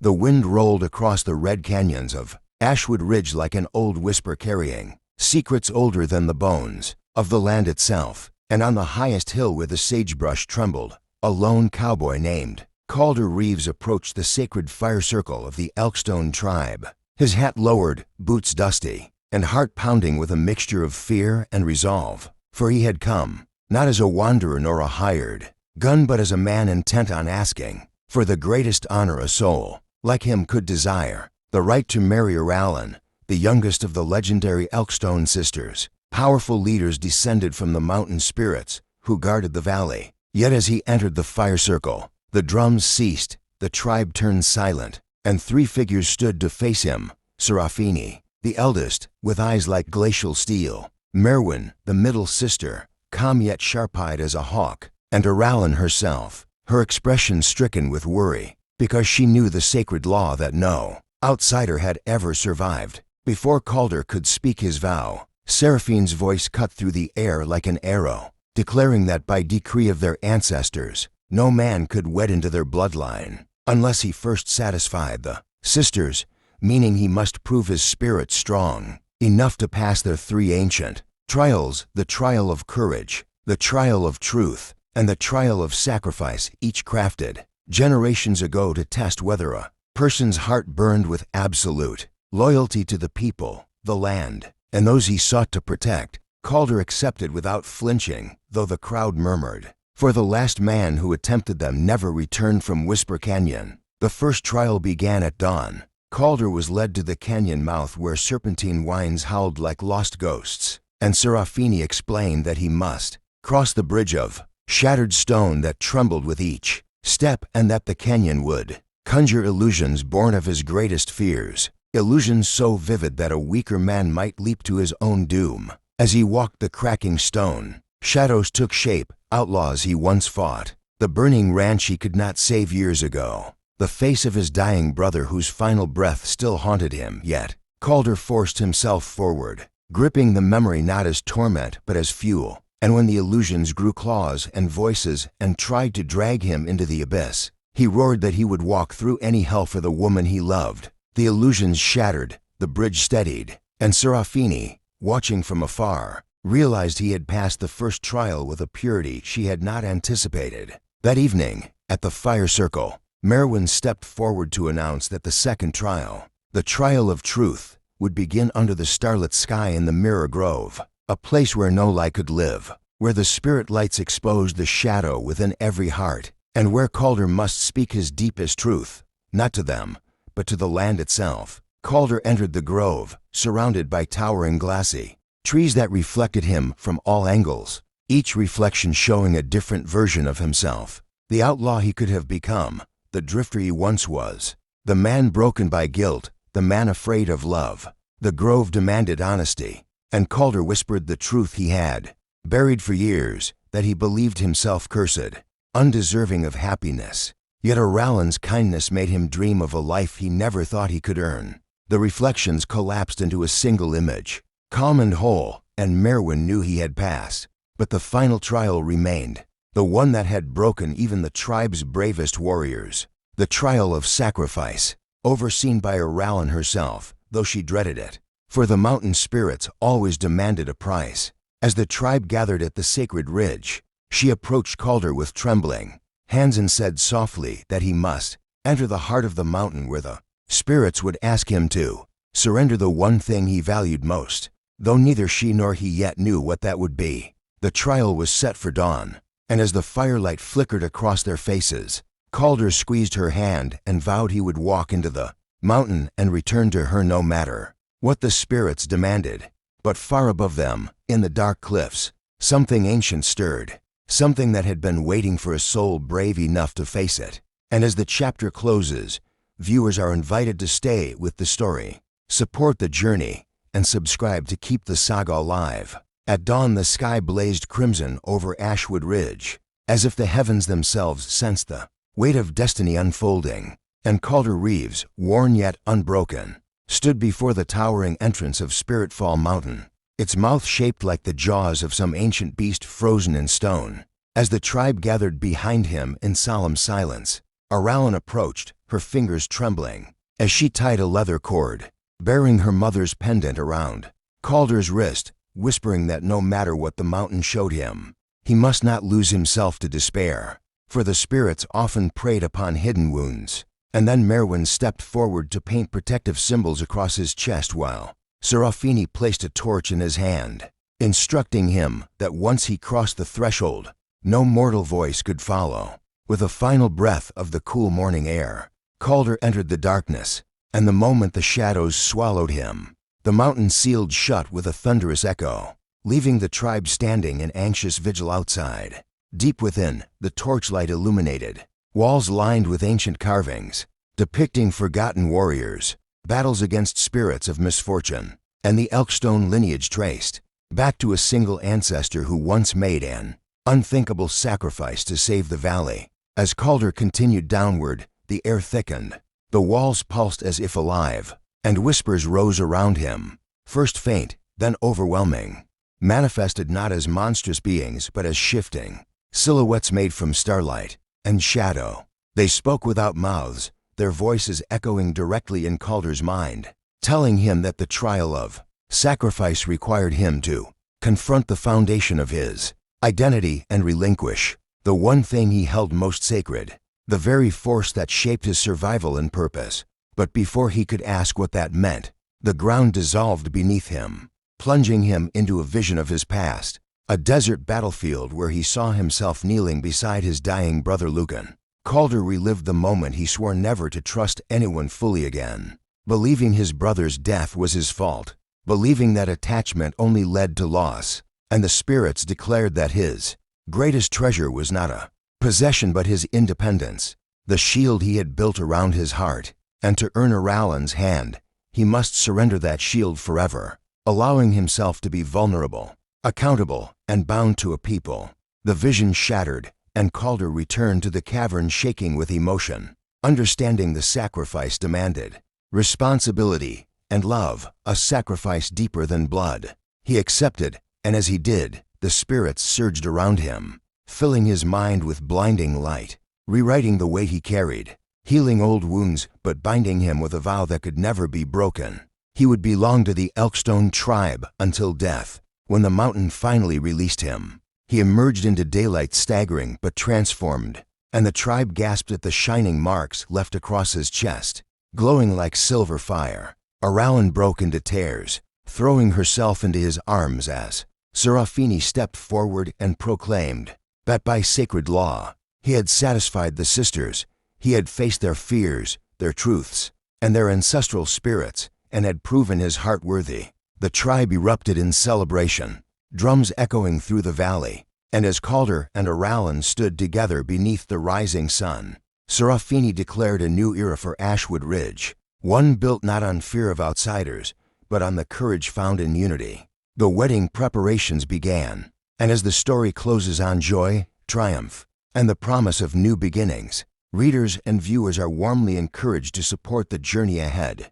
The wind rolled across the red canyons of Ashwood Ridge like an old whisper carrying secrets older than the bones of the land itself. And on the highest hill where the sagebrush trembled, a lone cowboy named Calder Reeves approached the sacred fire circle of the Elkstone tribe, his hat lowered, boots dusty, and heart pounding with a mixture of fear and resolve. For he had come, not as a wanderer nor a hired gun, but as a man intent on asking for the greatest honor a soul like him could desire, the right to marry Allen, the youngest of the legendary Elkstone sisters, powerful leaders descended from the mountain spirits who guarded the valley. Yet as he entered the fire circle, the drums ceased, the tribe turned silent, and three figures stood to face him: Serafini, the eldest, with eyes like glacial steel; Merwin, the middle sister, calm yet sharp-eyed as a hawk; and Allen herself, her expression stricken with worry, because she knew the sacred law that no outsider had ever survived. Before Calder could speak his vow, Seraphine's voice cut through the air like an arrow, declaring that by decree of their ancestors, no man could wed into their bloodline unless he first satisfied the sisters, meaning he must prove his spirit strong enough to pass their three ancient trials: the trial of courage, the trial of truth, and the trial of sacrifice, each crafted generations ago to test whether a person's heart burned with absolute loyalty to the people, the land, and those he sought to protect. Calder accepted without flinching, though the crowd murmured, for the last man who attempted them never returned from Whisper Canyon. The first trial began at dawn. Calder was led to the canyon mouth where serpentine winds howled like lost ghosts, and Serafini explained that he must cross the bridge of shattered stone that trembled with each step, and that the canyon would conjure illusions born of his greatest fears, illusions so vivid that a weaker man might leap to his own doom. As he walked the cracking stone, shadows took shape, outlaws he once fought, the burning ranch he could not save years ago, the face of his dying brother whose final breath still haunted him. Yet Calder forced himself forward, gripping the memory not as torment but as fuel. And when the illusions grew claws and voices and tried to drag him into the abyss, he roared that he would walk through any hell for the woman he loved. The illusions shattered, the bridge steadied, and Serafini, watching from afar, realized he had passed the first trial with a purity she had not anticipated. That evening, at the fire circle, Merwin stepped forward to announce that the second trial, the trial of truth, would begin under the starlit sky in the Mirror Grove, a place where no lie could live, where the spirit lights exposed the shadow within every heart, and where Calder must speak his deepest truth, not to them, but to the land itself. Calder entered the grove, surrounded by towering glassy trees that reflected him from all angles, each reflection showing a different version of himself, the outlaw he could have become, the drifter he once was, the man broken by guilt, the man afraid of love. The grove demanded honesty, and Calder whispered the truth he had buried for years, that he believed himself cursed, undeserving of happiness. Yet Allen's kindness made him dream of a life he never thought he could earn. The reflections collapsed into a single image, calm and whole, and Merwin knew he had passed. But the final trial remained, the one that had broken even the tribe's bravest warriors, the trial of sacrifice, overseen by Allen herself, though she dreaded it. For the mountain spirits always demanded a price. As the tribe gathered at the sacred ridge, she approached Calder with trembling hands and said softly that he must enter the heart of the mountain where the spirits would ask him to surrender the one thing he valued most, though neither she nor he yet knew what that would be. The trial was set for dawn, and as the firelight flickered across their faces, Calder squeezed her hand and vowed he would walk into the mountain and return to her no matter what the spirits demanded. But far above them, in the dark cliffs, something ancient stirred, something that had been waiting for a soul brave enough to face it. And as the chapter closes, viewers are invited to stay with the story, support the journey, and subscribe to keep the saga alive. At dawn, the sky blazed crimson over Ashwood Ridge, as if the heavens themselves sensed the weight of destiny unfolding, and Calder Reeves, worn yet unbroken, stood before the towering entrance of Spiritfall Mountain, its mouth shaped like the jaws of some ancient beast frozen in stone. As the tribe gathered behind him in solemn silence, Aralen approached, her fingers trembling, as she tied a leather cord, bearing her mother's pendant around Calder's wrist, whispering that no matter what the mountain showed him, he must not lose himself to despair, for the spirits often preyed upon hidden wounds. And then Merwin stepped forward to paint protective symbols across his chest while Serafini placed a torch in his hand, instructing him that once he crossed the threshold, no mortal voice could follow. With a final breath of the cool morning air, Calder entered the darkness, and the moment the shadows swallowed him, the mountain sealed shut with a thunderous echo, leaving the tribe standing in anxious vigil outside. Deep within, the torchlight illuminated walls lined with ancient carvings, depicting forgotten warriors, battles against spirits of misfortune, and the Elkstone lineage traced back to a single ancestor who once made an unthinkable sacrifice to save the valley. As Calder continued downward, the air thickened, the walls pulsed as if alive, and whispers rose around him, first faint, then overwhelming, manifested not as monstrous beings but as shifting silhouettes made from starlight and shadow. They spoke without mouths, their voices echoing directly in Calder's mind, telling him that the trial of sacrifice required him to confront the foundation of his identity and relinquish the one thing he held most sacred, the very force that shaped his survival and purpose. But before he could ask what that meant, the ground dissolved beneath him, plunging him into a vision of his past, a desert battlefield where he saw himself kneeling beside his dying brother Lucan. Calder relived the moment he swore never to trust anyone fully again, believing his brother's death was his fault, believing that attachment only led to loss, and the spirits declared that his greatest treasure was not a possession but his independence, the shield he had built around his heart. And to earn Aralen's hand, he must surrender that shield forever, allowing himself to be vulnerable, accountable, and bound to a people. The vision shattered, and Calder returned to the cavern shaking with emotion, understanding the sacrifice demanded, responsibility, and love, a sacrifice deeper than blood. He accepted, and as he did, the spirits surged around him, filling his mind with blinding light, rewriting the weight he carried, healing old wounds but binding him with a vow that could never be broken. He would belong to the Elkstone tribe until death. When the mountain finally released him, he emerged into daylight staggering but transformed, and the tribe gasped at the shining marks left across his chest, glowing like silver fire. Aralen broke into tears, throwing herself into his arms as Serafini stepped forward and proclaimed that by sacred law, he had satisfied the sisters, he had faced their fears, their truths, and their ancestral spirits, and had proven his heart worthy. The tribe erupted in celebration, drums echoing through the valley, and as Calder and Aralen stood together beneath the rising sun, Serafini declared a new era for Ashwood Ridge, one built not on fear of outsiders, but on the courage found in unity. The wedding preparations began, and as the story closes on joy, triumph, and the promise of new beginnings, readers and viewers are warmly encouraged to support the journey ahead.